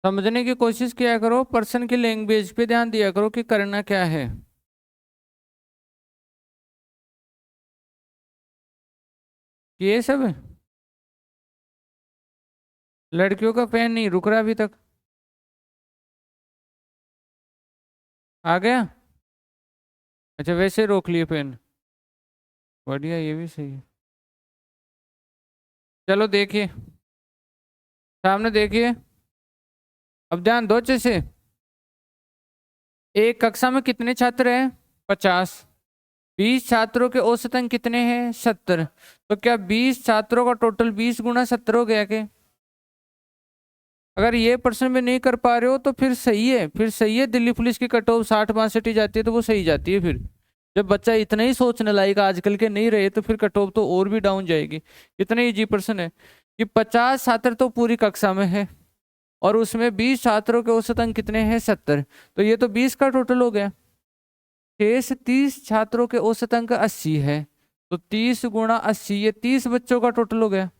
समझने की कोशिश किया करो, पर्सन की लैंग्वेज पे ध्यान दिया करो कि करना क्या है। ये सब है। लड़कियों का फैन नहीं रुक रहा अभी तक। आ गया। अच्छा वैसे रोक लिए पेन। बढ़िया, ये भी सही है। चलो देखिए, सामने देखिए। अब ध्यान दो अच्छे से। एक कक्षा में कितने छात्र हैं? 50। 20 छात्रों के औसत अंक कितने हैं? 70। तो क्या 20 छात्रों का टोटल 20 गुना 70 हो गया के? अगर ये प्रश्न में नहीं कर पा रहे हो तो फिर सही है, फिर सही है। दिल्ली पुलिस की कट ऑफ 60-62 ही जाती है तो वो सही जाती है। फिर जब बच्चा इतना ही सोचने लायक आजकल के नहीं रहे तो फिर कट ऑफ तो और भी डाउन जाएगी। इतने इजी प्रश्न है कि 50 छात्र तो पूरी कक्षा में है और उसमें 20 छात्रों के औसत अंक कितने हैं? 70। तो ये तो 20 का टोटल हो गया। 6 से 30 छात्रों के औसत अंक 80 है, तो 30 गुणा 80, ये 30 बच्चों का टोटल हो गया।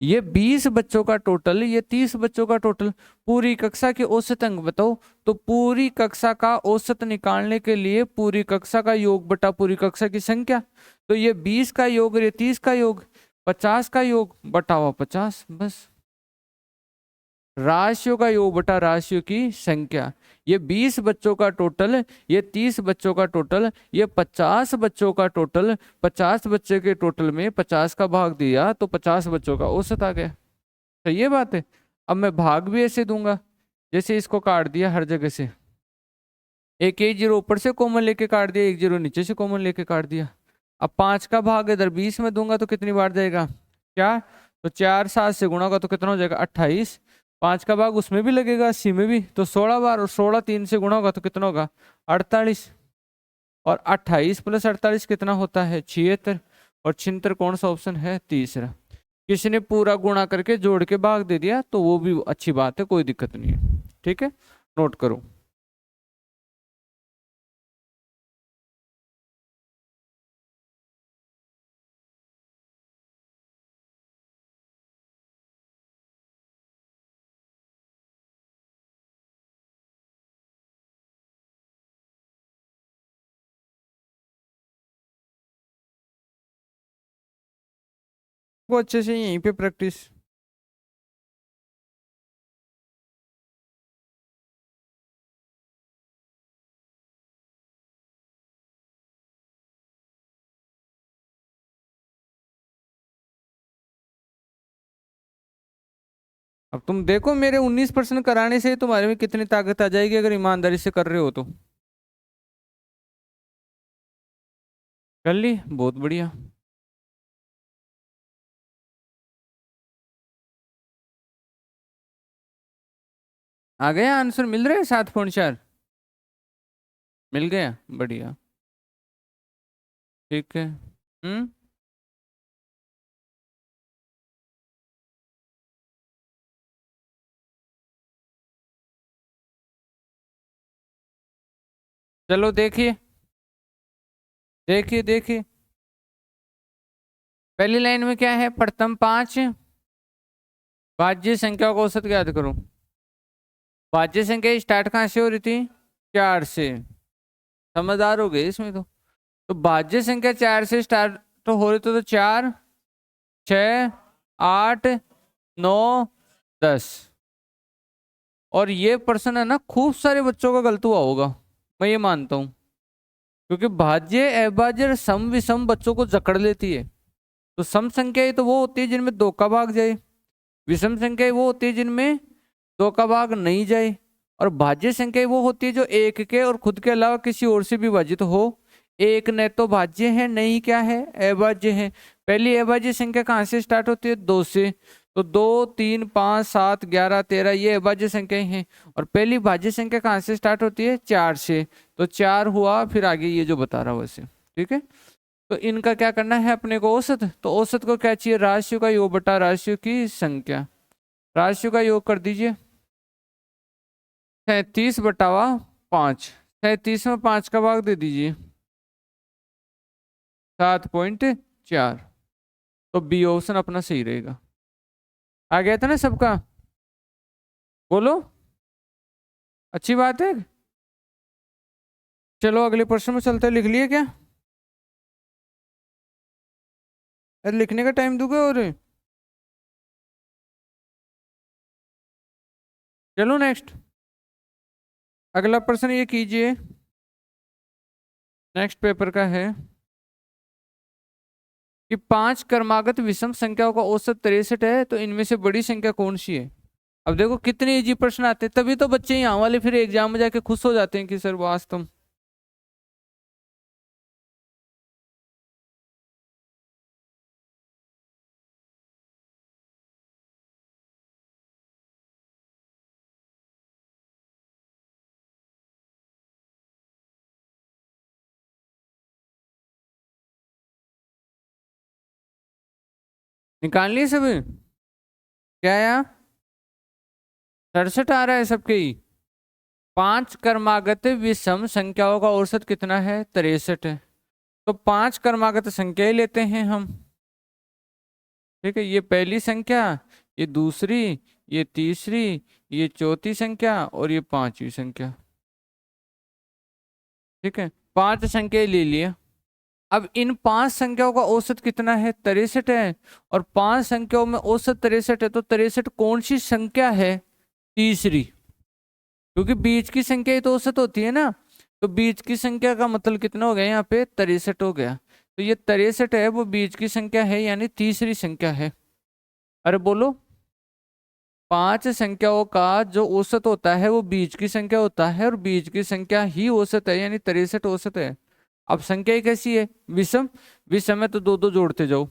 ये 20 बच्चों का टोटल, ये 30 बच्चों का टोटल। पूरी कक्षा के औसत अंक बताओ। तो पूरी कक्षा का औसत निकालने के लिए पूरी कक्षा का योग बटा पूरी कक्षा की संख्या। तो ये 20 का योग और ये 30 का योग, 50 का योग बटा हुआ 50, बस। राशियों का योग बटा राशियों की संख्या। ये 20 बच्चों का टोटल, ये 30 बच्चों का टोटल, ये 50 बच्चों का टोटल। 50 बच्चे के टोटल में 50 का भाग दिया तो 50 बच्चों का औसत आ गया। तो ये बात है। अब मैं भाग भी ऐसे दूंगा, जैसे इसको काट दिया हर जगह से। एक जीरो ऊपर से कॉमन लेके काट दिया, एक जीरो नीचे से कॉमन लेके काट दिया। अब 5 का भाग इधर 20 में दूंगा तो कितनी बार जाएगा? क्या? तो 4 7 से गुणा होगा तो कितना हो जाएगा? 28। 5 का भाग उसमें भी लगेगा, 80 में भी, तो 16 बार, और 16 3 से गुणा होगा तो कितना होगा? 48। और 28 प्लस 48 कितना होता है? 76। और 76 कौन सा ऑप्शन है? तीसरा। किसी ने पूरा गुणा करके जोड़ के भाग दे दिया तो वो भी अच्छी बात है, कोई दिक्कत नहीं है। ठीक है, नोट करो। वो अच्छे से यहीं पे प्रैक्टिस। अब तुम देखो मेरे 19% कराने से तुम्हारे में कितनी ताकत आ जाएगी अगर ईमानदारी से कर रहे हो तो। कर ली, बहुत बढ़िया। आ गया आंसर, मिल रहा है 7.4। मिल गया, बढ़िया। ठीक है। हम्म। चलो देखिए, देखिए देखिए। पहली लाइन में क्या है? प्रथम 5 भाज्य संख्या को औसत ज्ञात करो। भाज्य संख्या स्टार्ट कहाँ से हो रही थी? 4 से। समझदार हो गए इसमें तो भाज्य संख्या 4 से स्टार्ट तो हो रही तो 4 6 8 9 10। और ये प्रश्न है ना, खूब सारे बच्चों का गलत हुआ होगा, मैं ये मानता हूँ। क्योंकि भाज्य अभाज्य और सम विषम बच्चों को जकड़ लेती है। तो सम संख्याएं तो वो होती है जिनमें 2 का भाग जाए, विषम संख्याएं वो होती है जिनमें 2 का भाग नहीं जाए, और भाज्य संख्याएं वो होती है जो एक के और खुद के अलावा किसी और से विभाजित हो। एक न तो भाज्य है, नहीं क्या है? अभाज्य है। पहली अभाज्य संख्या कहाँ से स्टार्ट होती है? 2 से। तो 2 3 5 7 11 13 ये अभाज्य संख्याएं हैं। और पहली भाज्य संख्या कहाँ से स्टार्ट होती है? 4 से। तो 4 हुआ, फिर आगे ये जो बता रहा हूँ वैसे। ठीक है। तो इनका क्या करना है अपने को? औसत। तो औसत को क्या चाहिए? राशियों का योग बटा राशियों की संख्या। राशियों का योग कर दीजिए। 37 बटावा 5। 37 में 5 का भाग दे दीजिए। 7.4। तो बी ऑप्शन अपना सही रहेगा। आ गया था ना सबका? बोलो, अच्छी बात है। चलो अगले प्रश्न में चलते, लिख लिए क्या? अरे लिखने का टाइम दोगे? और चलो नेक्स्ट, अगला प्रश्न ये कीजिए, नेक्स्ट पेपर का है कि 5 क्रमागत विषम संख्याओं का औसत 63 है, तो इनमें से बड़ी संख्या कौन सी है? अब देखो कितने इजी प्रश्न आते हैं, तभी तो बच्चे यहाँ वाले फिर एग्जाम में जाके खुश हो जाते हैं कि सर वास्तव। निकाल लिए सब? क्या यार 67 आ रहा है सबके ही। 5 क्रमागत विषम संख्याओं का औसत कितना है? 63 है। तो 5 क्रमागत संख्या ही लेते हैं हम। ठीक है, ये पहली संख्या, ये दूसरी, ये तीसरी, ये चौथी संख्या और ये पांचवी संख्या। ठीक है, 5 संख्या ले लिया। अब इन 5 संख्याओं का औसत कितना है? 63 है। और 5 संख्याओं में औसत 63 है, तो 63 कौन सी संख्या है? तीसरी, क्योंकि बीच की संख्या ही तो औसत होती है ना। तो बीच की संख्या का मतलब कितना हो गया? यहाँ पे 63 हो गया। तो ये 63 है, वो बीच की संख्या है, यानी तीसरी संख्या है। अरे बोलो, 5 संख्याओं का जो औसत होता है वो बीच की संख्या होता है, और बीच की संख्या ही औसत है, यानी 63 औसत है। अब संख्या कैसी है? विषम। विषम है तो दो दो जोड़ते जाओ।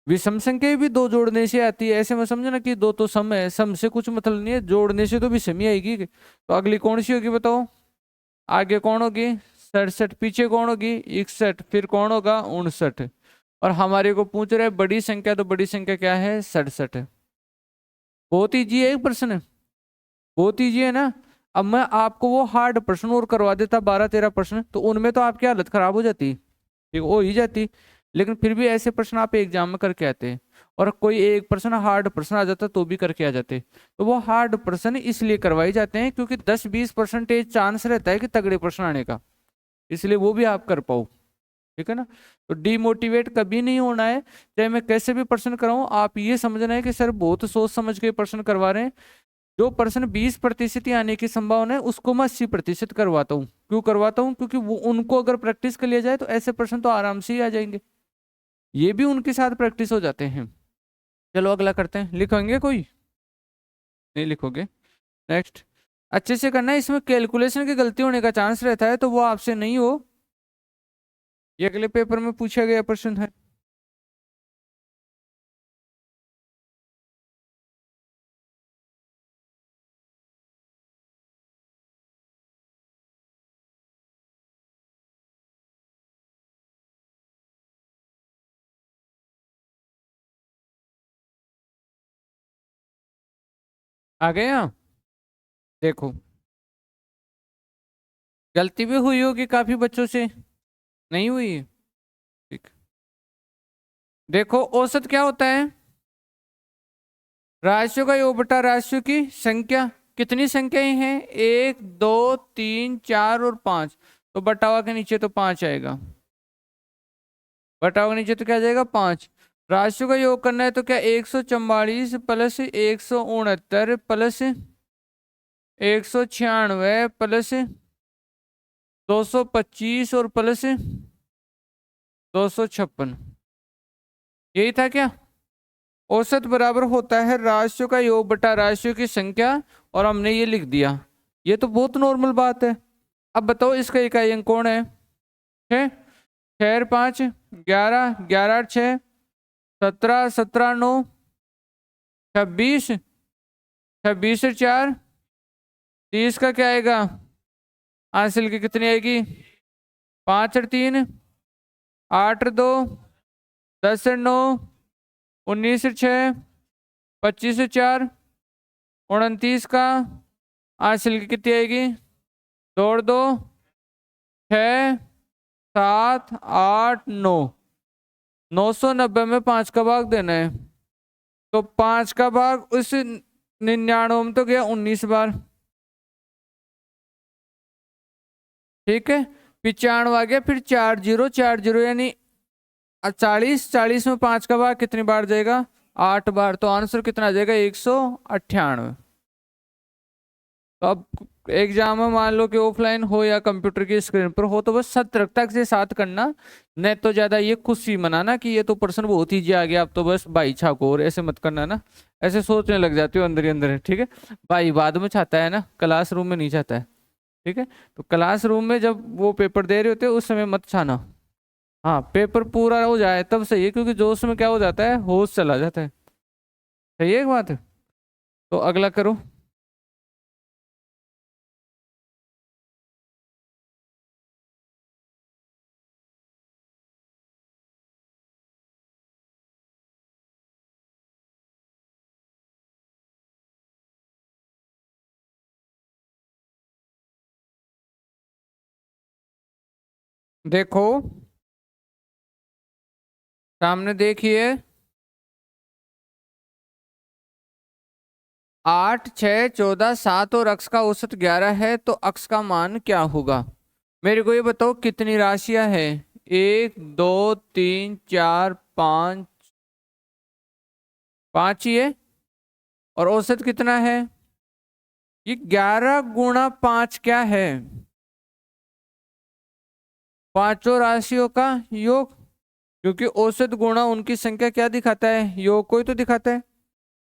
विषम संख्या भी दो जोड़ने से आती है, ऐसे में समझो ना कि दो तो सम है, सम से कुछ मतलब नहीं है, जोड़ने से तो विषम ही आएगी। तो अगली कौन सी होगी बताओ? आगे कौन होगी? 67। पीछे कौन होगी? 61। फिर कौन होगा? 59। और हमारे को पूछ रहे बड़ी संख्या, तो बड़ी संख्या क्या है? 67 है। बहुत ईजी है प्रश्न, बहुत ईजी है ना। अब मैं आपको वो हार्ड प्रश्न और करवा देता 12-13 प्रश्न, तो उनमें तो आपकी हालत खराब हो जाती, ठीक हो ही जाती। लेकिन फिर भी ऐसे प्रश्न आप एग्जाम में करके आते हैं, और कोई एक प्रश्न हार्ड प्रश्न आ जाता तो भी करके आ जाते। तो वो हार्ड प्रश्न इसलिए करवाए जाते हैं क्योंकि 10-20% चांस रहता है कि तगड़े प्रश्न आने का, इसलिए वो भी आप कर पाओ। ठीक है ना। तो डीमोटिवेट कभी नहीं होना है, चाहे मैं कैसे भी प्रश्न कराऊं, आप ये समझना है कि सर बहुत सोच समझ के प्रश्न करवा रहे हैं। जो प्रश्न 20% आने की संभावना है उसको मैं 80% करवाता हूँ। क्यों करवाता हूँ? क्योंकि वो उनको अगर प्रैक्टिस कर लिया जाए तो ऐसे प्रश्न तो आराम से ही आ जाएंगे, ये भी उनके साथ प्रैक्टिस हो जाते हैं। चलो अगला करते हैं, लिखेंगे कोई? नहीं लिखोगे? नेक्स्ट, अच्छे से करना है, इसमें कैलकुलेशन की गलती होने का चांस रहता है, तो वो आपसे नहीं हो। ये अगले पेपर में पूछा गया प्रश्न है। आ गए यहाँ? देखो, गलती भी हुई होगी काफी बच्चों से, नहीं हुई है? ठीक, देखो औसत क्या होता है? राशियों का योग बटा राशियों की संख्या। कितनी संख्याएं हैं? 1 2 3 4 और 5। तो बटावा के नीचे तो 5 आएगा, बटावा के नीचे तो क्या जाएगा? 5। राशियों का योग करना है तो क्या 144 प्लस 169 प्लस 196 प्लस 225 और प्लस 256, यही था क्या? औसत बराबर होता है राशियों का योग बटा राशियों की संख्या, और हमने ये लिख दिया। ये तो बहुत नॉर्मल बात है। अब बताओ इसका इकाई अंक कौन है? 6, 6 और 5 11, 11 और 6 17, 17 9 26, 26 और 4 30 का क्या आएगा? हासिल की कितनी आएगी? 5 और 3 8 और 2 10 और 9 19 और 6 25 और 4 29 का हासिल की कितनी आएगी? 2 और 2 6 7 8 9 990 में 5 का भाग देना है। तो 5 का भाग उस 99 में तो गया 19 बार, ठीक है। 95 आ गया, फिर 40 यानी 40 में 5 का भाग कितनी बार जाएगा, 8 बार। तो आंसर कितना आ जाएगा, 198। तो अब एग्जाम में मान लो कि ऑफलाइन हो या कंप्यूटर की स्क्रीन पर हो, तो बस सतर्कता के साथ करना, नहीं तो ज्यादा ये खुशी मनाना कि ये तो पर्सन बहुत ही आ गया, अब तो बस भाई छाको, और ऐसे मत करना ना, ऐसे सोचने लग जाते हो अंदर ही अंदर, ठीक है। भाई बाद में चाहता है ना, क्लासरूम में नहीं चाहता है, ठीक है। तो क्लासरूम में जब वो पेपर दे रहे होते हैं उस समय मत छाना, हाँ पेपर पूरा हो जाए तब सही है, क्योंकि जोश में क्या हो जाता है, होश चला जाता है, सही है एक बात। तो अगला करो। देखो सामने देखिए, 8, 6, 14, 7 और अक्स का औसत 11 है, तो अक्स का मान क्या होगा। मेरे को ये बताओ कितनी राशियां है, 1, 2, 3, 4, 5, 5 ही है, और औसत कितना है, ये 11 गुणा 5 क्या है, पांचों राशियों का योग, क्योंकि औसत गुणा उनकी संख्या क्या दिखाता है, योग कोई तो दिखाता है।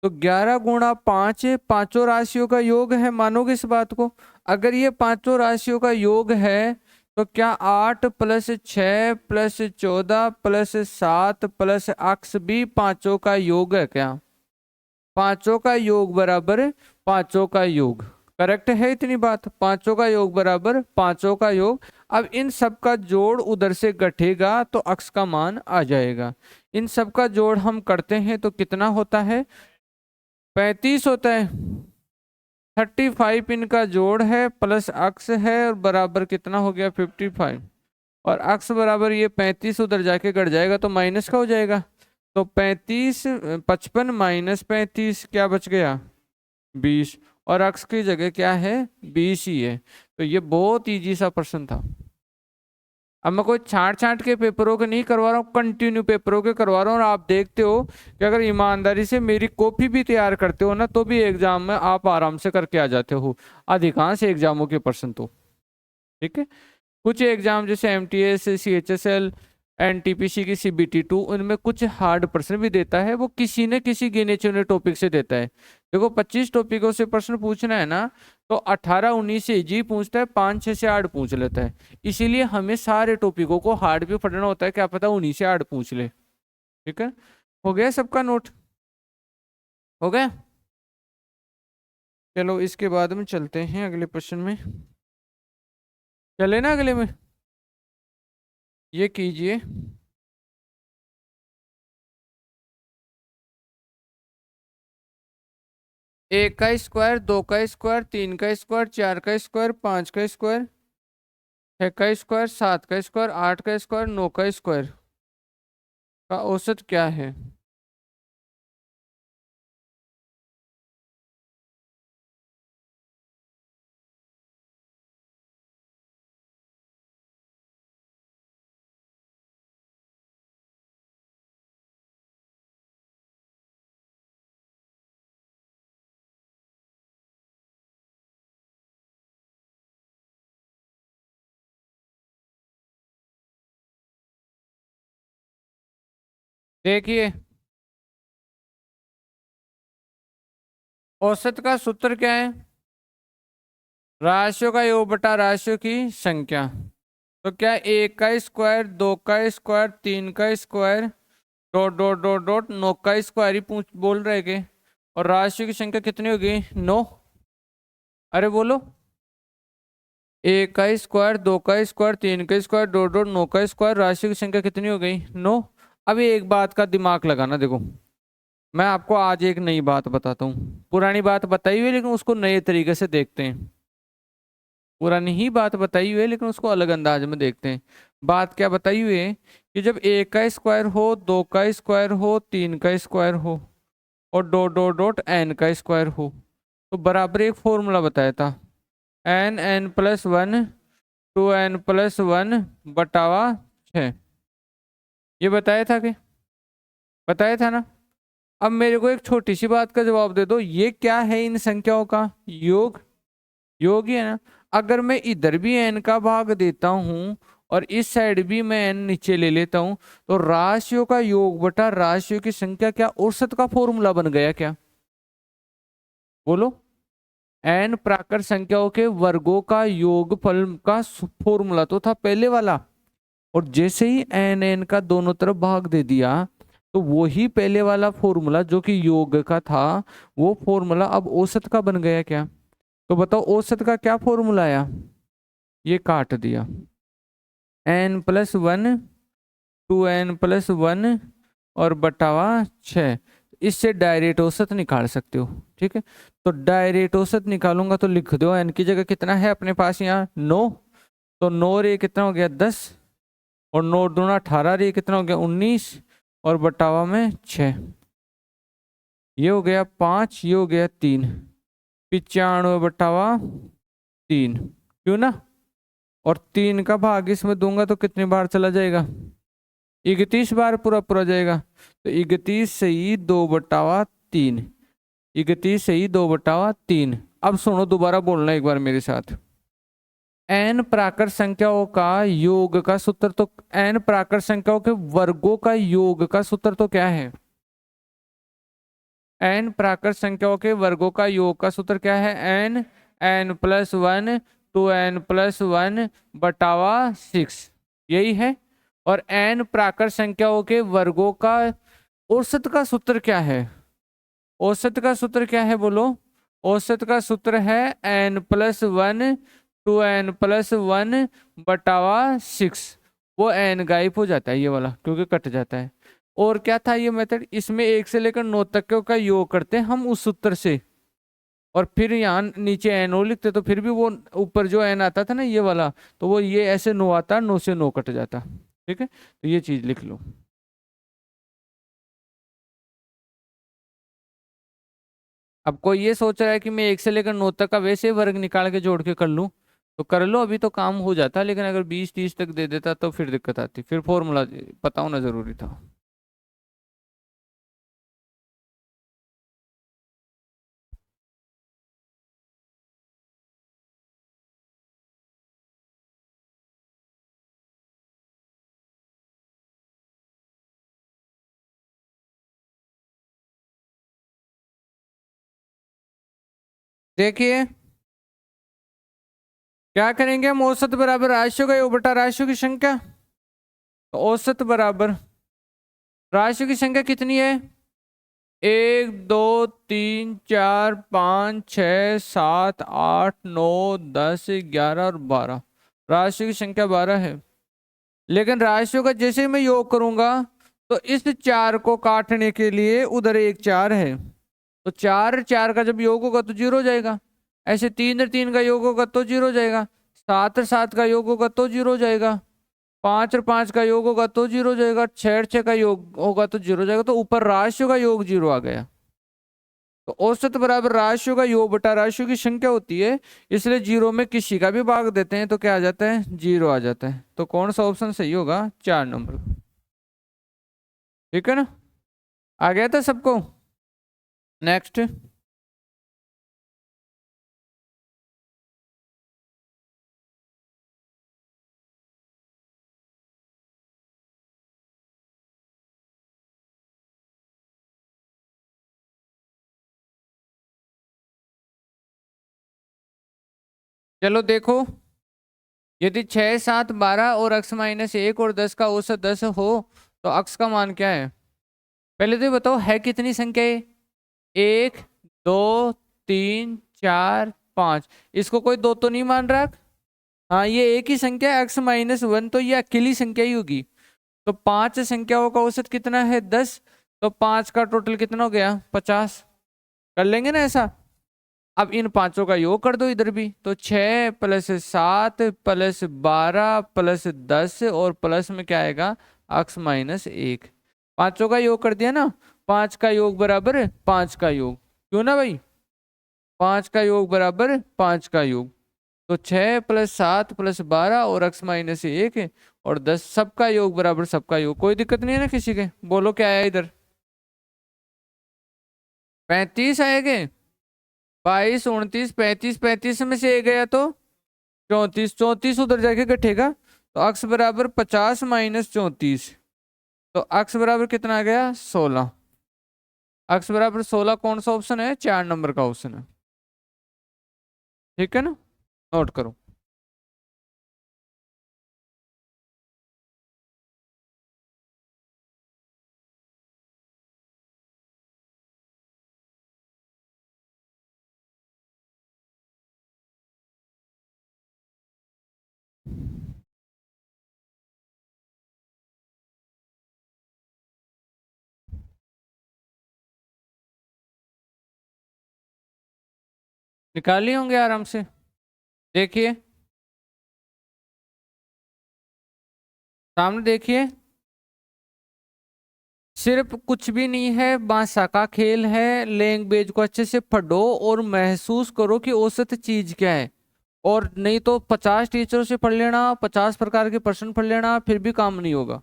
तो 11 गुणा 5 पांचों राशियों का योग है, मानोगे इस बात को। अगर ये पांचों राशियों का योग है, तो क्या 8 + 6 + 14 + 7 + अक्स भी पांचों का योग है क्या, पांचों का योग बराबर पांचों का योग, करेक्ट है इतनी बात, पांचों का योग बराबर पांचों का योग। अब इन सब का जोड़ उधर से घटेगा तो अक्स का मान आ जाएगा, इन सब का जोड़ हम करते हैं तो कितना होता है, 35 होता है। 35 इनका जोड़ है प्लस अक्स है, और बराबर कितना हो गया, 55, और अक्स बराबर ये 35 उधर जाके कट जाएगा तो माइनस का हो जाएगा। तो 35, 55 माइनस 35 क्या बच गया, 20, और अक्स की जगह क्या है, 20 ही है। तो ये बहुत इजी सा प्रश्न था। अब मैं कोई छांट छांट के पेपरों के नहीं करवा रहा हूँ, कंटिन्यू पेपरों के करवा रहा हूँ, और आप देखते हो कि अगर ईमानदारी से मेरी कॉपी भी तैयार करते हो ना, तो भी एग्जाम में आप आराम से करके आ जाते हो, अधिकांश एग्जामों के प्रश्न तो, ठीक है। कुछ एग्जाम जैसे एमटीएस, सीएचएसएल, एनटीपीसी की सीबीटी 2, उनमें कुछ हार्ड प्रश्न भी देता है, वो किसी न किसी गिने चुने टॉपिक से देता है। देखो 25 टॉपिकों से प्रश्न पूछना है ना, तो 18-19 से इजी पूछता है, 5-6 से हार्ड पूछ लेता है। इसीलिए हमें सारे टॉपिकों को हार्ड भी पढ़ना होता है, क्या पता उन्हीं से हार्ड पूछ ले, ठीक है। हो गया सबका नोट, हो गया। चलो इसके बाद में चलते हैं अगले प्रश्न में, चले ना अगले में, ये कीजिए। एक का स्क्वायर, दो का स्क्वायर, तीन का स्क्वायर, चार का स्क्वायर, पांच का स्क्वायर, छह का स्क्वायर, सात का स्क्वायर, आठ का स्क्वायर, नौ का स्क्वायर का औसत क्या है। देखिए औसत का सूत्र क्या है, राशियों का योग बटा राशियों की संख्या। तो क्या एक का स्क्वायर, दो का स्क्वायर, तीन का square, dot dot dot dot, नौ का स्क्वायर ही पूछ बोल रहे के, और राशियों की संख्या कितनी होगी, 9। अरे बोलो, एक का स्क्वायर, दो का स्क्वायर, तीन का स्क्वायर, डॉट डॉट, नौ का स्क्वायर, राशियों की संख्या कितनी हो गई, 9। अभी एक बात का दिमाग लगाना, देखो मैं आपको आज एक नई बात बताता हूँ, पुरानी बात बताई हुई है लेकिन उसको नए तरीके से देखते हैं, पुरानी ही बात बताई हुई है लेकिन उसको अलग अंदाज में देखते हैं। बात क्या बताई हुई है कि जब एक का स्क्वायर हो, दो का स्क्वायर हो, तीन का स्क्वायर हो, और डॉट डॉट डॉट एन का स्क्वायर हो, तो बराबर एक फॉर्मूला बताया था, n+1 2n+1 बटावा 6, ये बताया था कि बताया था ना। अब मेरे को एक छोटी सी बात का जवाब दे दो, ये क्या है इन संख्याओं का योग, योग ही है ना। अगर मैं इधर भी n का भाग देता हूं और इस साइड भी मैं n नीचे ले लेता हूं, तो राशियों का योग बटा राशियों की संख्या क्या औसत का फॉर्मूला बन गया क्या? बोलो। n प्राकृत संख्याओं के वर्गों का योगफल का फॉर्मूला तो था पहले वाला, और जैसे ही n का दोनों तरफ भाग दे दिया, तो वही पहले वाला फॉर्मूला जो कि योग का था, वो फॉर्मूला अब औसत का बन गया क्या? तो बताओ औसत का क्या फॉर्मूला आया? ये काट दिया, n+1 2n+1 और बटावा 6, इससे डायरेक्ट औसत निकाल सकते हो। ठीक है, तो डायरेक्ट औसत निकालूंगा तो लिख दो n की जगह कितना है अपने पास यहाँ 9, तो 9 रे कितना हो गया 10, और 9 दूना 18 रे कितना हो गया 19, और बटावा में 6, ये हो गया 5, ये हो गया 3, 95 बटावा 3, क्यों ना। और 3 का भाग इसमें दूंगा तो कितनी बार चला जाएगा? 31 बार पूरा पूरा जाएगा। तो 31 सही 2/3, 31 सही 2/3। अब सुनो, दोबारा बोलना एक बार मेरे साथ। n प्राकृत संख्याओं का योग का सूत्र तो n प्राकृत संख्याओं के वर्गों का योग का सूत्र तो क्या है? n प्राकृत संख्याओं के वर्गों का योग का सूत्र क्या है? n+1 2n+1 बटावा 6, यही है। और n प्राकृत संख्याओं के वर्गों का औसत का सूत्र क्या है? औसत का सूत्र क्या है बोलो? औसत का सूत्र है n+1 2n+1 बटावा 6, वो n गायब हो जाता है ये वाला, क्योंकि कट जाता है। और क्या था ये मेथड? इसमें 1 से लेकर 9 तक का योग करते हैं हम उस सूत्र से, और फिर यहाँ नीचे एन ओ लिखते, तो फिर भी वो ऊपर जो एन आता था ना ये वाला, तो वो ये ऐसे 9 आता, 9 से 9 कट जाता। ठीक है, तो ये चीज लिख लो। अब कोई ये सोच रहा है कि मैं 1 से लेकर 9 तक का वैसे वर्ग निकाल के जोड़ के कर लूं, तो कर लो, अभी तो काम हो जाता। लेकिन अगर 20-30 तक दे देता तो फिर दिक्कत आती, फिर फॉर्मूला पता होना जरूरी था। देखिए क्या करेंगे हम, औसत बराबर राशियों का योग बटा राशियों की संख्या। तो औसत बराबर राशियों की संख्या कितनी है? 1 2 3 4 5 6 7 8 9 10 11 और 12, राशियों की संख्या 12 है। लेकिन राशियों का जैसे ही मैं योग करूंगा, तो इस 4 को काटने के लिए उधर एक 4 है, तो 4 4 का जब योग होगा तो 0 हो जाएगा। ऐसे 3 और 3 का योग होगा तो 0 हो जाएगा। 7 और 7 का योग होगा तो 0 हो जाएगा। 5 और 5 का योग होगा तो 0 हो जाएगा। 6 और 6 का योग होगा तो 0 हो जाएगा। तो ऊपर राशियों का योग 0 आ गया। तो औसत बराबर राशियों का योग बटा राशियों की संख्या होती है, इसलिए 0 में किसी का भी भाग देते हैं तो क्या आ जाता है? 0 आ जाता है। तो कौन सा ऑप्शन सही होगा? 4 नंबर। ठीक है ना, आ गया था सबको। नेक्स्ट, चलो देखो, यदि 6 7 12 और x-1 और 10 का औसत 10 हो, तो x का मान क्या है? पहले तो ये बताओ है कितनी संख्या है? 1 2 3 4 5, इसको कोई दो तो नहीं मान रहा? हाँ, ये एक ही संख्या है x-1, तो ये अकेली संख्या ही होगी। तो 5 संख्याओं का औसत कितना है? 10, तो 5 का टोटल कितना हो गया? 50। कर लेंगे ना ऐसा? अब इन पांचों का योग कर दो इधर भी, तो 6 + 7 + 12 + 10 और प्लस में क्या आएगा? x-1। पांचों का योग कर दिया ना, 5 का योग बराबर 5 का योग, क्यों ना भाई? 5 का योग बराबर 5 का योग, तो 6 + 7 + 12 और x - 1 और 10, सबका योग बराबर सबका योग। कोई दिक्कत नहीं है ना किसी के? बोलो क्या आया इधर? 35 आएंगे। 22, 29, 35, 35 में से 1 गया तो 34, 34 उधर जाके घटेगा, तो x बराबर 50 - 34, तो x बराबर कितना आ गया? 16। x बराबर 16 कौन सा ऑप्शन है? 4 नंबर का ऑप्शन है। ठीक है ना, नोट करो। निकाली होंगे आराम से, देखिए सामने देखिए, सिर्फ कुछ भी नहीं है, भाषा का खेल है। लैंग्वेज को अच्छे से पढ़ो और महसूस करो कि औसत चीज क्या है। और नहीं तो 50 टीचरों से पढ़ लेना, 50 प्रकार के प्रश्न पढ़ लेना, फिर भी काम नहीं होगा।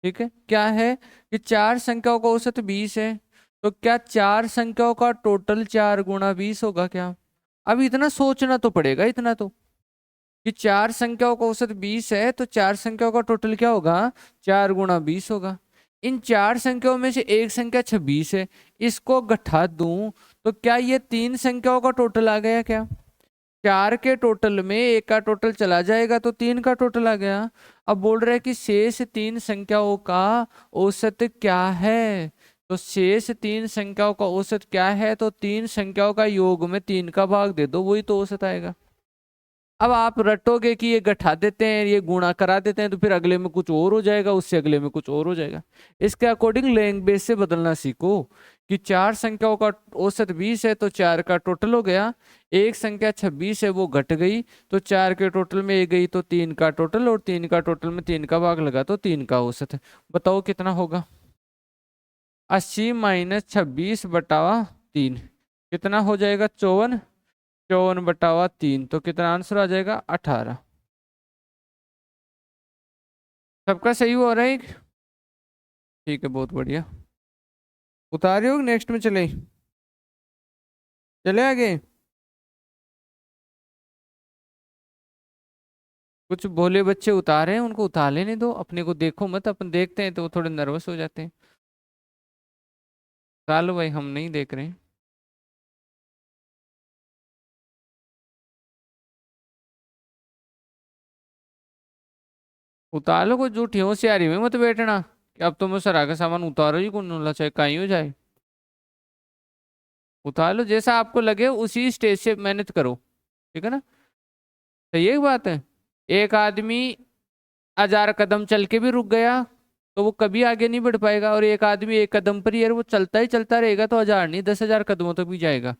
ठीक है, क्या है कि 4 संख्याओं का औसत 20 है, तो क्या 4 संख्याओं का टोटल 4 × 20 होगा क्या? अब इतना सोचना तो पड़ेगा, इतना तो, कि 4 संख्याओं का औसत 20 है, तो 4 संख्याओं का टोटल क्या होगा? 4 × 20 होगा। इन 4 संख्याओं में से एक संख्या 26 है, इसको घटा दूं तो क्या ये 3 संख्याओं का टोटल आ गया क्या? 4 के टोटल में 1 का टोटल चला जाएगा तो 3 का टोटल आ गया। अब बोल रहे हैं कि शेष 3 संख्याओं का औसत क्या है, तो शेष 3 संख्याओं का औसत क्या है? तो 3 संख्याओं का योग में 3 का भाग दे दो, वही तो औसत आएगा। अब आप रटोगे कि ये घटा देते हैं, ये गुणा करा देते हैं, तो फिर अगले में कुछ और हो जाएगा, उससे अगले में कुछ और हो जाएगा। इसके अकॉर्डिंग लैंग्वेज से बदलना सीखो कि 4 संख्याओं का औसत 20 है, तो 4 का टोटल हो गया। एक संख्या 26 है, वो घट गई, तो 4 के टोटल में 1 गई, तो 3 का टोटल, और 3 का टोटल में 3 का भाग लगा, तो 3 का औसत है। बताओ कितना होगा? 80 - 26/3 कितना हो जाएगा? 54। 54/3, तो कितना आंसर आ जाएगा? 18। सबका सही हो रहा है? ठीक है, बहुत बढ़िया। उतारे हो, नेक्स्ट में चले? चले आगे। कुछ भोले बच्चे उतारे हैं, उनको उतार लेने दो, अपने को देखो मत। अपन देखते हैं तो वो थोड़े नर्वस हो जाते हैं। उतार लो भाई, हम नहीं देख रहे हैं। उतार लो, कोई झूठी होशियारी में मत बैठना कि अब तो मैं सरा का सामान उतारो ही कौन होला, चाहे कहीं हो जाए। उतार लो, जैसा आपको लगे उसी स्टेज से मेहनत करो। ठीक है ना? सही है, एक बात है। एक आदमी 1000 कदम चल के भी रुक गया तो वो कभी आगे नहीं बढ़ पाएगा, और एक आदमी 1 कदम पर ही है, वो चलता ही चलता रहेगा, तो 1000 नहीं 10,000 कदमों तक भी जाएगा।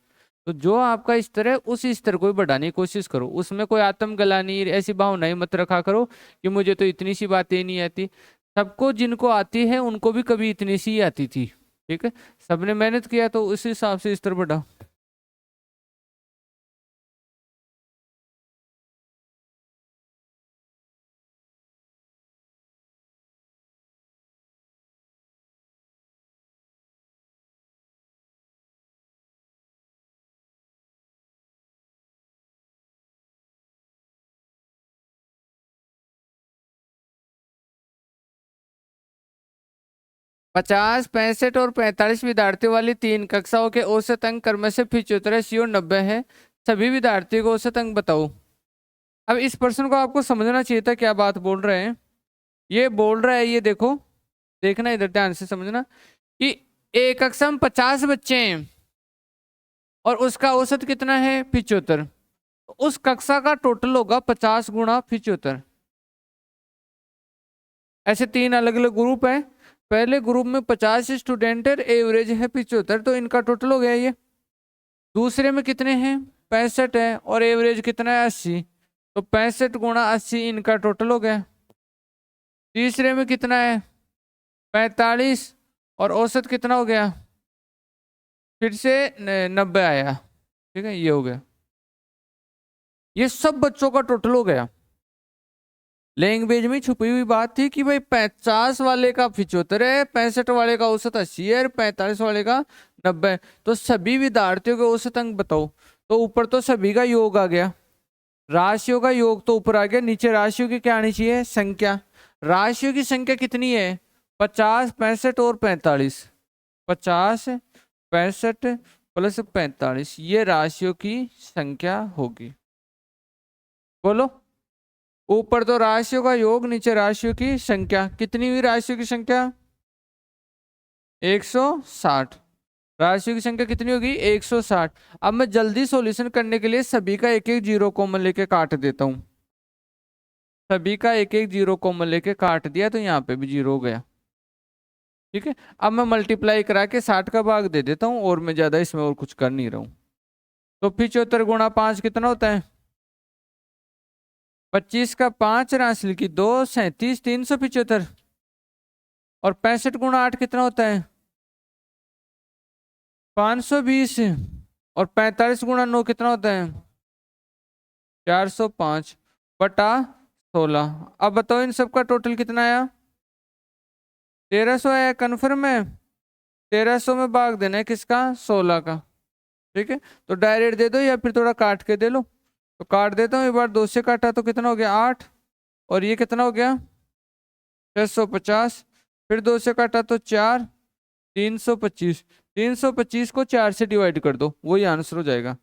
तो जो आपका स्तर है उस स्तर को ही बढ़ाने की कोशिश करो, उसमें कोई आत्म गलानी ऐसी भावनाएं मत रखा करो कि मुझे तो इतनी सी बातें नहीं आती। सबको जिनको आती है उनको भी कभी इतनी सी ही आती थी। ठीक है, सबने मेहनत किया तो उस हिसाब से स्तर बढ़ा। 50, 65 और 45 विद्यार्थियों वाली 3 कक्षाओं के औसत अंक क्रम से 75, 80 और 90 है। सभी विद्यार्थियों को औसत अंक बताओ। अब इस प्रश्न को आपको समझना चाहिए था, क्या बात बोल रहे हैं। ये बोल रहा है, ये देखो, देखना इधर ध्यान से समझना, कि एक कक्षा में 50 बच्चे हैं और उसका औसत कितना है? 75। उस कक्षा का टोटल होगा 50 × 75। ऐसे 3 अलग अलग ग्रुप हैं। पहले ग्रुप में 50 स्टूडेंट है, एवरेज है 75, तो इनका टोटल हो गया ये। दूसरे में कितने हैं? 65 है, और एवरेज कितना है? 80, तो 65 × 80 इनका टोटल हो गया। तीसरे में कितना है? 45, और औसत कितना हो गया? फिर से 90 आया। ठीक है, ये हो गया। ये सब बच्चों का टोटल हो गया। लैंग्वेज में छुपी हुई बात थी कि भाई 50 वाले का 75 है, 65 वाले का औसत 80 है, 45 वाले का 90 है। तो सभी विद्यार्थियों के औसत अंक बताओ। तो ऊपर तो सभी का योग आ गया, राशियों का योग तो ऊपर आ गया, नीचे राशियों की क्या आनी चाहिए, संख्या। राशियों की संख्या कितनी है, 50, 65 और 45। 50, 65 प्लस 45, ये राशियों की संख्या होगी। बोलो, ऊपर तो राशियों का योग, नीचे राशियों की संख्या। कितनी हुई राशियों की संख्या, 160। राशियों की संख्या कितनी होगी, 160। अब मैं जल्दी सॉल्यूशन करने के लिए सभी का एक एक जीरो कॉमन लेके काट देता हूं। सभी का एक एक जीरो कॉमन लेके काट दिया तो यहाँ पे भी जीरो हो गया। ठीक है, अब मैं मल्टीप्लाई करा के 60 का भाग दे देता हूँ, और मैं ज्यादा इसमें और कुछ कर नहीं रहा हूँ। तो 75 गुणा 5 कितना होता है, 25 का 5, राशि की 2, 37, 375। और 65 गुणा 8 कितना होता है, 520। और 45 गुणा 9 कितना होता है, 405 बटा 16। अब बताओ इन सबका टोटल कितना आया, 1300 आया। कन्फर्म है, 1300 में भाग देना है किसका, 16 का। ठीक है, तो डायरेक्ट दे दो या फिर थोड़ा काट के दे लो। तो काट देता हूँ, एक बार 2 से काटा तो कितना हो गया, 8। और ये कितना हो गया, 650। फिर 2 से काटा तो 4, 325। 325 को 4 से डिवाइड कर दो, वही आंसर हो जाएगा।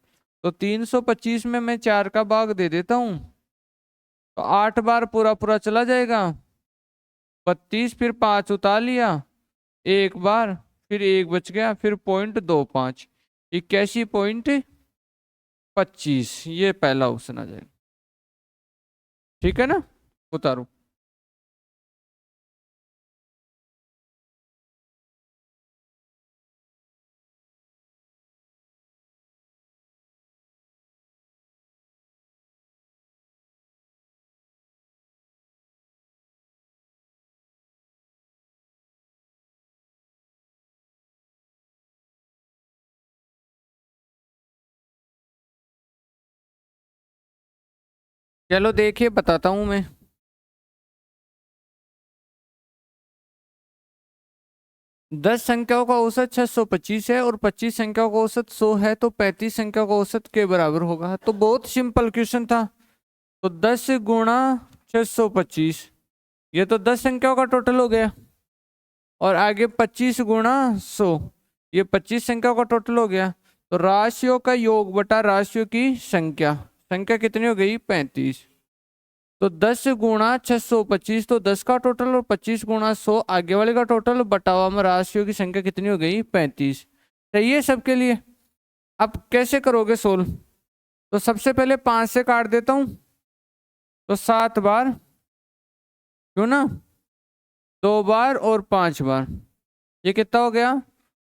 तो 325 में मैं 4 का भाग दे देता हूं, तो 8 बार पूरा पूरा चला जाएगा, 32। फिर 5 उतार लिया एक बार, फिर 1 बच गया, फिर 0.25, 81.25। ये पहला ऑप्शन आ जाएगा। ठीक है ना, उतारो। चलो देखिए, बताता हूं मैं। 10 संख्याओं का औसत 625 है और 25 संख्याओं का औसत 100 है, तो 35 संख्याओं का औसत के बराबर होगा। तो बहुत सिंपल क्वेश्चन था। तो 10 गुणा 625, ये तो 10 संख्याओं का टोटल हो गया। और आगे 25 गुणा 100, ये 25 संख्याओं का टोटल हो गया। तो राशियों का योग बटा राशियों की संख्या, संख्या कितनी हो गई, 35। तो 10 गुणा 625, तो 10 का टोटल, और 25 गुणा 100 आगे वाले का टोटल, बटावा में राशियों की संख्या कितनी हो गई, 35। सही है सबके लिए। अब कैसे करोगे सोल्व, तो सबसे पहले 5 से काट देता हूं, तो 7 बार, क्यों ना, 2 बार और 5 बार, ये कितना हो गया,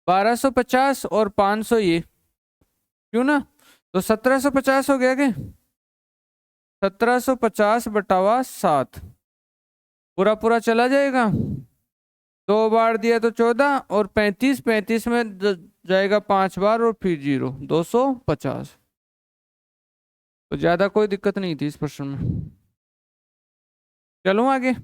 1250 और 500, ये क्यों ना, तो 1750 हो गया क्या, 1750 बटावा 7, पूरा पूरा चला जाएगा। 2 बार दिया तो 14, और 35, 35 में जाएगा 5 बार, और फिर 0, 250। तो ज्यादा कोई दिक्कत नहीं थी इस प्रश्न में। चलो आगे।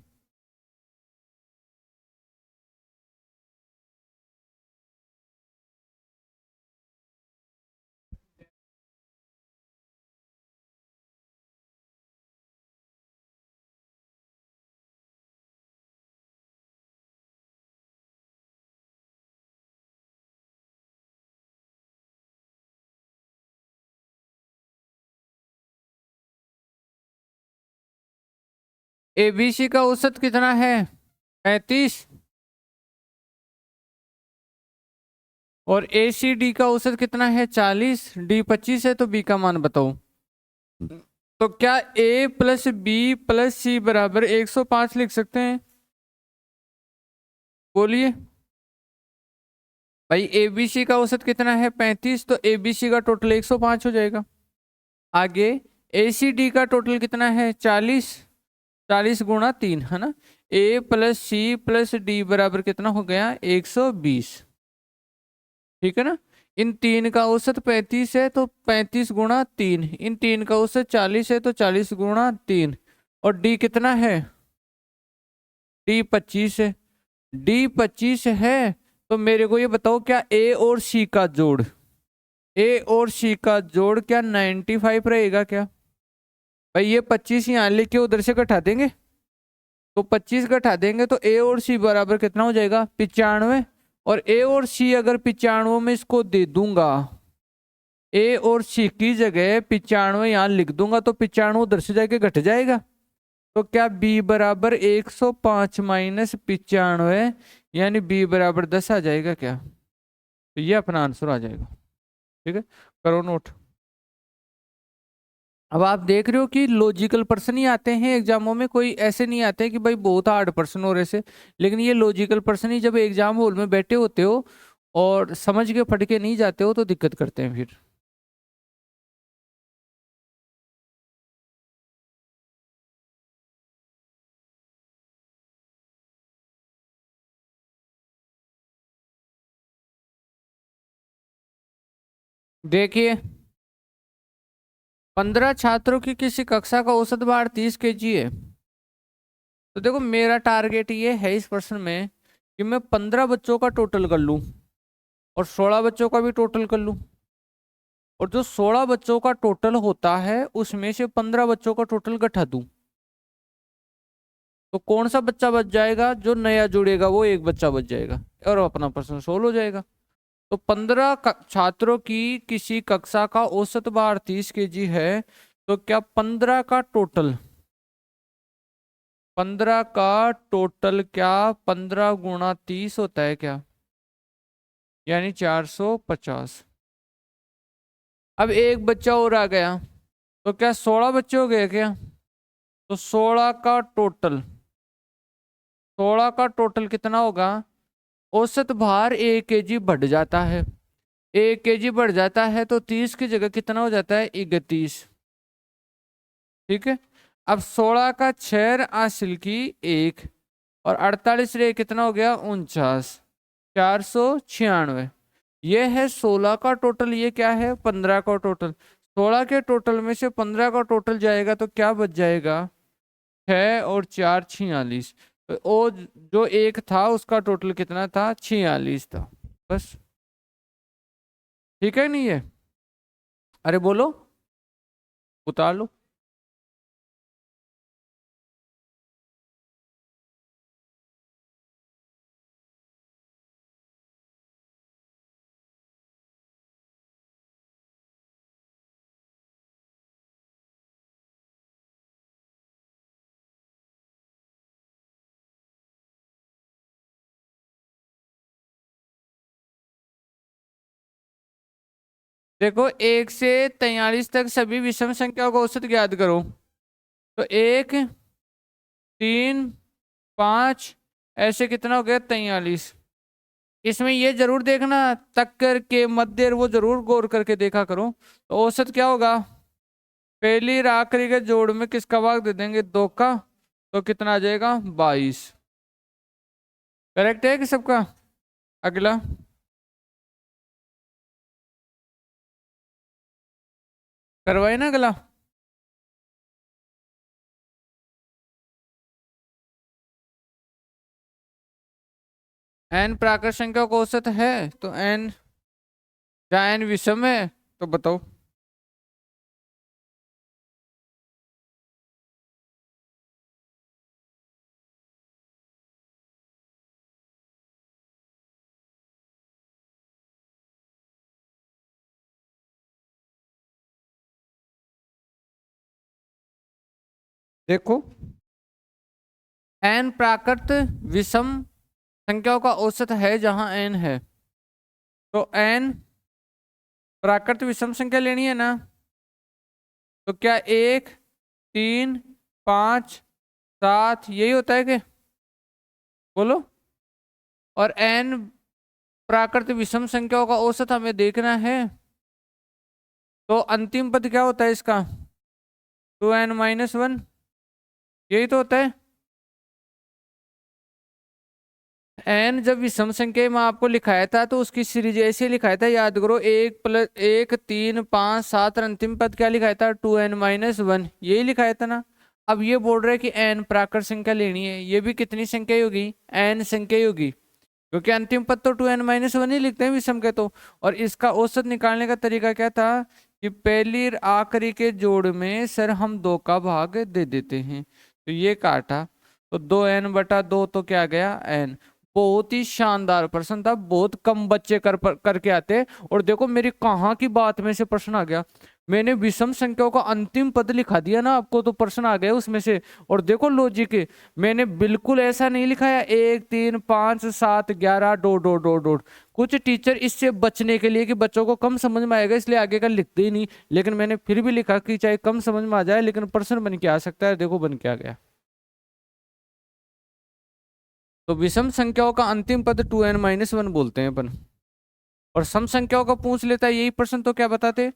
एबीसी का औसत कितना है, 35। और एसीडी का औसत कितना है, 40। डी 25 है, तो बी का मान बताओ। तो क्या ए प्लस बी प्लस सी बराबर 105 लिख सकते हैं, बोलिए भाई। एबीसी का औसत कितना है, 35, तो एबीसी का टोटल 105 हो जाएगा। आगे एसीडी का टोटल कितना है, 40। 40 गुणा 3 है ना, ए प्लस सी प्लस डी बराबर कितना हो गया, 120। ठीक है ना, इन तीन का औसत 35 है तो 35 गुणा 3, इन तीन का औसत 40 है तो 40 गुणा 3, और डी कितना है, डी 25 है। डी 25 है तो मेरे को ये बताओ क्या ए और सी का जोड़, ए और सी का जोड़ क्या 95 रहेगा क्या? भाई ये 25 यहाँ लेके उधर से घटा देंगे, तो 25 घटा देंगे तो ए और सी बराबर कितना हो जाएगा, 95। और ए और सी अगर 95 में इसको दे दूंगा, ए और सी की जगह 95 यहाँ लिख दूंगा, तो 95 उधर से जाके घट जाएगा। तो क्या बी बराबर 105 माइनस 95, यानी बी बराबर 10 आ जाएगा क्या? तो ये अपना आंसर आ जाएगा। ठीक है, करो नोट। अब आप देख रहे हो कि लॉजिकल पर्सन ही आते हैं एग्जामों में, कोई ऐसे नहीं आते कि भाई बहुत हार्ड पर्सन हो रहे से, लेकिन ये लॉजिकल पर्सन ही जब एग्जाम हॉल में बैठे होते हो और समझ के पढ़ के नहीं जाते हो तो दिक्कत करते हैं फिर। देखिए 15 छात्रों की किसी कक्षा का औसत भार 30 केजी है, तो देखो मेरा टारगेट ये है इस प्रश्न में कि मैं 15 बच्चों का टोटल कर लूं और 16 बच्चों का भी टोटल कर लूं, और जो 16 बच्चों का टोटल होता है उसमें से 15 बच्चों का टोटल घटा दूं, तो कौन सा बच्चा बच जाएगा, जो नया जुड़ेगा वो एक बच्चा बच जाएगा और अपना प्रश्न सोल्व हो जाएगा। तो 15 छात्रों की किसी कक्षा का औसत भार 30 केजी है, तो क्या 15 का टोटल क्या 15 गुणा 30 होता है क्या, यानी 450। अब एक बच्चा और आ गया, तो क्या 16 बच्चे हो गए क्या? तो 16 का टोटल कितना होगा, औसत भार 1 केजी बढ़ जाता है, 1 केजी बढ़ जाता है तो 30 की जगह कितना हो जाता है, 31। ठीक है, अब 16 का 6 हासिल की 1, और 48 रे कितना हो गया, 49, 496। ये है 16 का टोटल, ये क्या है 15 का टोटल। 16 के टोटल में से 15 का टोटल जाएगा तो क्या बच जाएगा, 6 और 4 46। तो वो जो एक था उसका टोटल कितना था, 46 था। बस, ठीक है नहीं है? अरे बोलो, उतार लो। देखो 1 से 43 तक सभी विषम संख्याओं का औसत ज्ञात करो। तो 1, 3, 5, ऐसे कितना हो गया, 43। इसमें ये जरूर देखना, तक करके मध्य वो जरूर गौर करके देखा करो। तो औसत क्या होगा, पहली और आखिरी के जोड़ में किसका भाग दे देंगे, 2 का, तो कितना आ जाएगा, 22। करेक्ट है कि सबका? अगला, करवाए ना अगला। एन प्राकृत संख्या का औसत है, तो एन, क्या एन विषम है, तो बताओ। देखो एन प्राकृत विषम संख्याओं का औसत है जहां एन है, तो एन प्राकृत विषम संख्या लेनी है ना, तो क्या 1, 3, 5, 7 यही होता है कि, बोलो। और एन प्राकृत विषम संख्याओं का औसत हमें देखना है, तो अंतिम पद क्या होता है इसका, 2n-1, यही तो होता है। एन जब विषम संख्या में आपको लिखाया था तो उसकी सीरीज ऐसे लिखाया था, याद करो, 1 + 1 3 5 7 और अंतिम पद क्या लिखाया था, 2n-1, यही लिखाया था ना। अब ये बोल रहा है कि एन प्राकृत संख्या लेनी है, ये भी कितनी संख्या होगी, एन संख्या होगी, क्योंकि अंतिम पद तो 2n-1 ही लिखते हैं विषम के तो। और इसका औसत निकालने का तरीका क्या था कि पहली और आखिरी के जोड़ में सर हम 2 का भाग दे देते हैं, तो ये काटा तो 2n/2 तो क्या गया n। बहुत ही शानदार प्रश्न था, बहुत कम बच्चे करके आते। और देखो मेरी कहाँ की बात में से प्रश्न आ गया, मैंने विषम संख्याओं का अंतिम पद लिखा दिया ना आपको, तो प्रश्न आ गया उसमें से। और देखो लॉजिक, मैंने बिल्कुल ऐसा नहीं लिखाया 1 3 5 7 11 डॉट डॉट डॉट डॉट। कुछ टीचर इससे बचने के लिए कि बच्चों को कम समझ में आएगा इसलिए आगे का लिखते ही नहीं, लेकिन मैंने फिर भी लिखा कि चाहे कम समझ में आ जाए लेकिन प्रश्न बन के आ सकता है। देखो बन के आ गया। तो विषम संख्याओं का अंतिम पद 2n-1 बोलते हैं अपन। और सम संख्याओं का पूछ लेता है यही प्रश्न तो क्या बताते,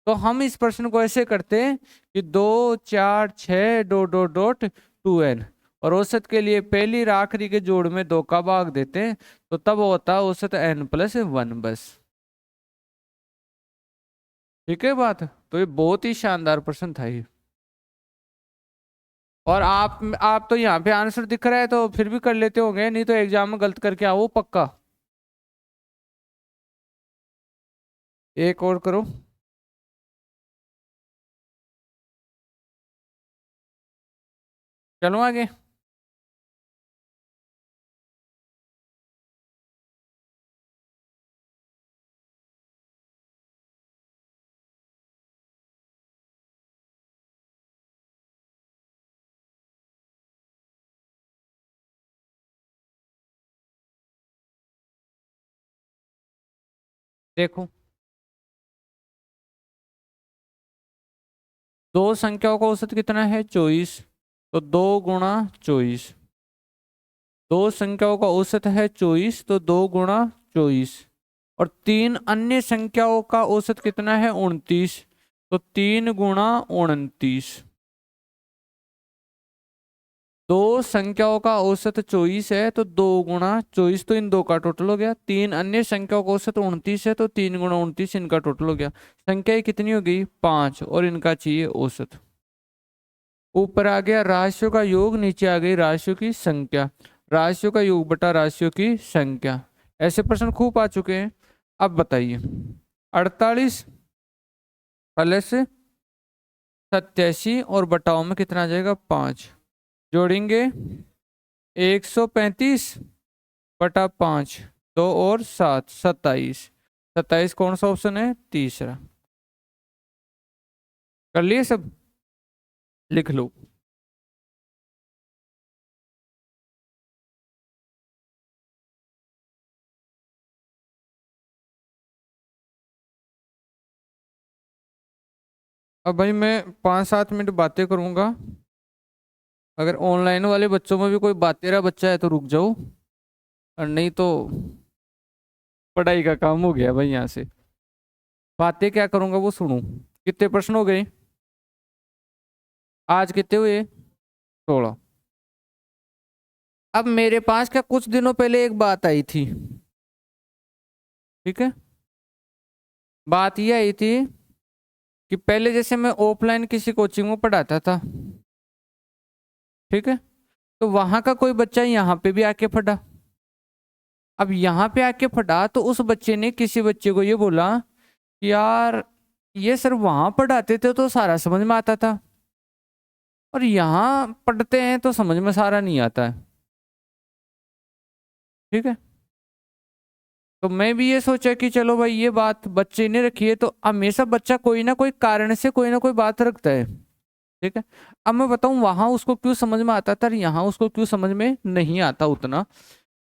तो हम इस प्रश्न को ऐसे करते हैं कि 2 4 6 डॉट डॉट डॉट 2n, और औसत के लिए पहली और आखिरी के जोड़ में 2 का भाग देते हैं, तो तब होता है औसत n+1 बस। ठीक है बात। तो ये बहुत ही शानदार प्रश्न था ये। और आप तो यहाँ पे आंसर दिख रहा है तो फिर भी कर लेते होंगे, नहीं तो एग्जाम में गलत करके आओ पक्का। एक और करो। चलो आगे। देखो दो संख्याओं का औसत कितना है 24, तो 2 × 24। दो संख्याओं का औसत है 24, तो 2 × 24। और तीन अन्य संख्याओं का औसत कितना है 29, तो 3 × 29। दो संख्याओं का औसत 24 है तो 2 × 24, तो इन दो का टोटल हो गया। तीन अन्य संख्याओं का औसत 29 है तो 3 × 29 इनका टोटल हो गया। संख्या कितनी हो गई 5, और इनका चाहिए औसत। ऊपर आ गया राशियों का योग, नीचे आ गई राशियों की संख्या। राशियों का योग बटा राशियों की संख्या, ऐसे प्रश्न खूब आ चुके हैं। अब बताइए 48 प्लस 87 और बटाओ में कितना आ जाएगा 5, जोड़ेंगे 135/5, 2 और 7 27। 27 कौन सा ऑप्शन है तीसरा। कर लिए सब, लिख लो। अब भाई मैं 5-7 मिनट बातें करूंगा, अगर ऑनलाइन वाले बच्चों में भी कोई बातेरा बच्चा है तो रुक जाओ, और नहीं तो पढ़ाई का काम हो गया भाई। यहाँ से बातें क्या करूंगा वो सुनो। कितने प्रश्न हो गए आज, कितने हुए 16। अब मेरे पास क्या कुछ दिनों पहले एक बात आई थी, ठीक है। बात ये आई थी कि पहले जैसे मैं ऑफलाइन किसी कोचिंग में पढ़ाता था, ठीक है, तो वहां का कोई बच्चा यहाँ पे भी आके पढ़ा। अब यहाँ पे आके पढ़ा तो उस बच्चे ने किसी बच्चे को ये बोला कि यार ये सर वहां पढ़ाते थे तो सारा समझ में आता था, और यहाँ पढ़ते हैं तो समझ में सारा नहीं आता है। ठीक है, तो मैं भी ये सोचा कि चलो भाई ये बात बच्चे ने रखी है, तो हमेशा बच्चा कोई ना कोई कारण से कोई ना कोई बात रखता है। ठीक है, अब मैं बताऊं वहां उसको क्यों समझ में आता था और यहाँ उसको क्यों समझ में नहीं आता उतना।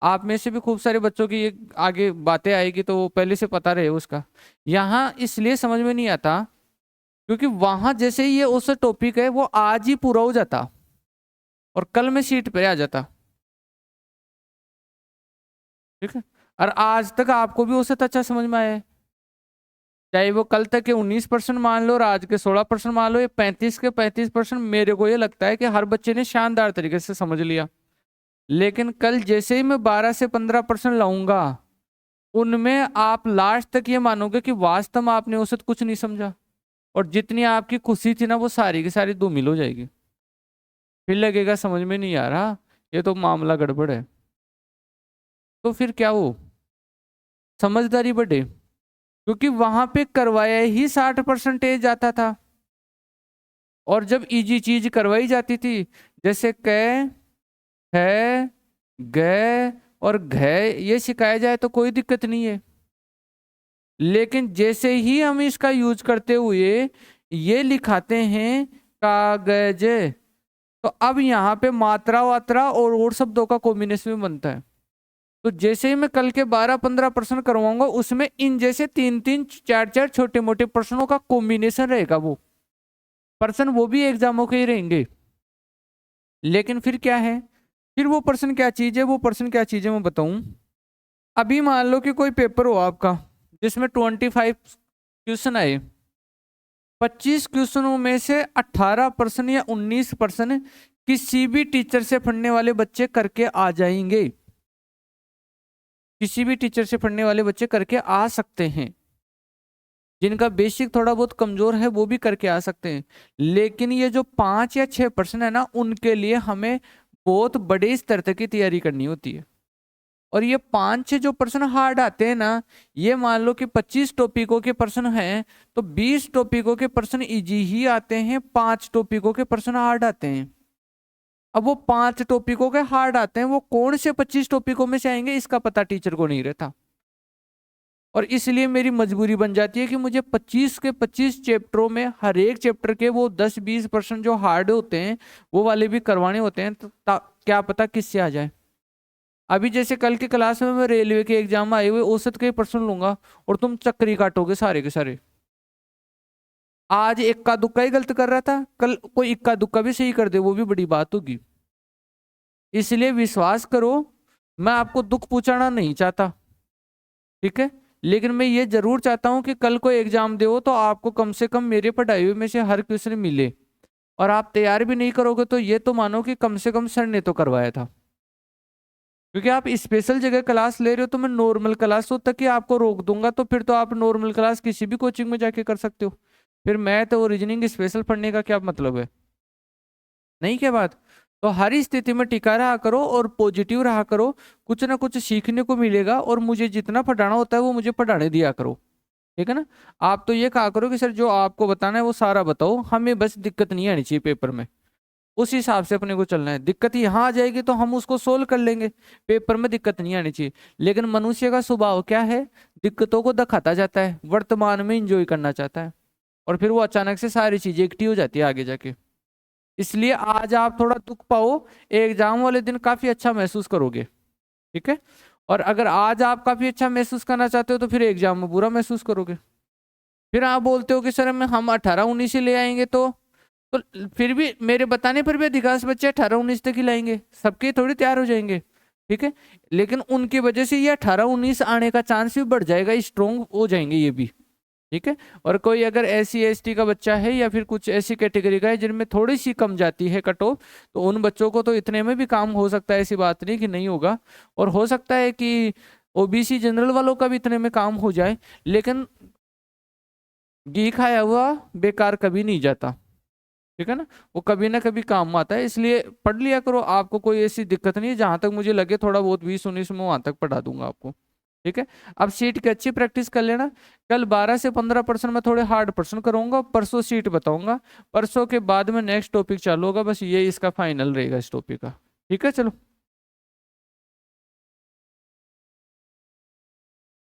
आप में से भी खूब सारे बच्चों की ये आगे बातें आएगी तो वो पहले से पता रहे उसका। यहाँ इसलिए समझ में नहीं आता क्योंकि वहां जैसे ही ये उस टॉपिक है वो आज ही पूरा हो जाता और कल में सीट पे आ जाता। ठीक है, और आज तक आपको भी उससे अच्छा समझ में आया है, चाहे वो कल तक के 19% मान लो और आज के 16% मान लो, ये 35 के 35% मेरे को ये लगता है कि हर बच्चे ने शानदार तरीके से समझ लिया। लेकिन कल जैसे ही मैं 12 से 15% लाऊंगा, उनमें आप लास्ट तक ये मानोगे कि वास्तव में आपने औसत कुछ नहीं समझा, और जितनी आपकी खुशी थी ना वो सारी की सारी धूमिल हो जाएगी। फिर लगेगा समझ में नहीं आ रहा, ये तो मामला गड़बड़ है। तो फिर क्या हो, समझदारी बढ़े, क्योंकि वहां पे करवाया ही 60% आता था। और जब इजी चीज करवाई जाती थी, जैसे क है ग और घ, ये सिखाया जाए तो कोई दिक्कत नहीं है। लेकिन जैसे ही हम इसका यूज करते हुए ये लिखाते हैं कागज, तो अब यहाँ पे मात्रा वात्रा और शब्दों का कॉम्बिनेशन भी बनता है। तो जैसे ही मैं कल के 12-15% करवाऊंगा, उसमें इन जैसे 3-3 4-4 छोटे मोटे प्रश्नों का कॉम्बिनेशन रहेगा। वो पर्सन वो भी एग्जामों के ही रहेंगे। लेकिन फिर क्या है, फिर वो पर्सन क्या चीज है, वो पर्सन क्या चीज है मैं बताऊं। अभी मान लो कि कोई पेपर हो आपका जिसमें 25 क्वेश्चन आए, 25 क्वेश्चनों में से 18% या 19% किसी भी टीचर से पढ़ने वाले बच्चे करके आ जाएंगे। किसी भी टीचर से पढ़ने वाले बच्चे करके आ सकते हैं। जिनका बेसिक थोड़ा बहुत कमजोर है वो भी करके आ सकते हैं। लेकिन ये जो 5 या 6% है ना, उनके लिए हमें बहुत बड़े स्तर तक की तैयारी करनी होती है। और ये 5-6 जो प्रश्न हार्ड आते हैं ना, ये मान लो कि 25 टॉपिकों के प्रश्न हैं, तो 20 टॉपिकों के प्रश्न इजी ही आते हैं, 5 टॉपिकों के प्रश्न हार्ड आते हैं। अब वो 5 टॉपिकों के हार्ड आते हैं, वो कौन से 25 टॉपिकों में से आएंगे इसका पता टीचर को नहीं रहता। और इसलिए मेरी मजबूरी बन जाती है कि मुझे 25 के 25 चैप्टरों में हर एक चैप्टर के वो 10-20% जो हार्ड होते हैं वो वाले भी करवाने होते हैं। तो क्या पता किससे आ जाए। अभी जैसे कल की क्लास में मैं रेलवे के एग्जाम आए हुए औसत के प्रश्न लूंगा और तुम चक्री काटोगे सारे के सारे। आज इक्का दुक्का ही गलत कर रहा था, कल कोई इक्का दुक्का भी सही कर दे, वो भी बड़ी बात होगी। इसलिए विश्वास करो, मैं आपको दुख पहुंचाना नहीं चाहता, ठीक है। लेकिन मैं ये जरूर चाहता हूं कि कल कोई एग्जाम दे तो आपको कम से कम मेरे पढ़ाई हुए में से हर क्वेश्चन मिले। और आप तैयार भी नहीं करोगे तो ये तो मानो कि कम से कम सर ने तो करवाया था। क्योंकि आप स्पेशल जगह क्लास ले रहे हो, तो मैं नॉर्मल क्लास हो तक ही आपको रोक दूंगा, तो फिर तो आप नॉर्मल क्लास किसी भी कोचिंग में जाके कर सकते हो। फिर मैथ और रीजनिंग स्पेशल पढ़ने का क्या मतलब है, नहीं क्या बात। तो हर स्थिति में टिका रहा करो और पॉजिटिव रहा करो, कुछ ना कुछ सीखने को मिलेगा। और मुझे जितना पढ़ाना होता है वो मुझे पढ़ाने दिया करो, ठीक है ना। आप तो ये कहा करो कि सर जो आपको बताना है वो सारा बताओ, हमें बस दिक्कत नहीं आनी चाहिए पेपर में। उस हिसाब से अपने को चलना है। दिक्कत यहाँ आ जाएगी तो हम उसको सोल्व कर लेंगे, पेपर में दिक्कत नहीं आनी चाहिए। लेकिन मनुष्य का स्वभाव क्या है, दिक्कतों को दिखाता जाता है, वर्तमान में इंजॉय करना चाहता है, और फिर वो अचानक से सारी चीजें इकट्ठी हो जाती है आगे जाके। इसलिए आज आप थोड़ा दुख पाओ, एग्जाम वाले दिन काफी अच्छा महसूस करोगे, ठीक है। और अगर आज आप काफी अच्छा महसूस करना चाहते हो तो फिर एग्जाम में बुरा महसूस करोगे। फिर आप बोलते हो कि सर हम 18-19 ही ले आएंगे, तो फिर भी मेरे बताने पर भी अधिकांश बच्चे 18-19 तक ही लाएंगे, सबके थोड़ी तैयार हो जाएंगे, ठीक है। लेकिन उनकी वजह से ये 18-19 आने का चांस भी बढ़ जाएगा, स्ट्रोंग हो जाएंगे ये भी, ठीक है। और कोई अगर SC/ST का बच्चा है या फिर कुछ ऐसी कैटेगरी का है जिनमें थोड़ी सी कम जाती है कट ऑफ, तो उन बच्चों को तो इतने में भी काम हो सकता है, ऐसी बात नहीं कि नहीं होगा। और हो सकता है कि OBC जनरल वालों का भी इतने में काम हो जाए। लेकिन घी खाया हुआ बेकार कभी नहीं जाता, ठीक है ना, वो कभी ना कभी काम आता है। इसलिए पढ़ लिया करो, आपको कोई ऐसी दिक्कत नहीं है। जहां तक मुझे लगे थोड़ा बहुत 20-19 में वहां तक पढ़ा दूंगा आपको, ठीक है। अब सीट की अच्छी प्रैक्टिस कर लेना। कल 12 से 15% में थोड़े हार्ड प्रश्न करूंगा, परसों सीट बताऊंगा, परसों के बाद में नेक्स्ट टॉपिक चालू होगा। बस ये इसका फाइनल रहेगा इस टॉपिक का, ठीक है। चलो।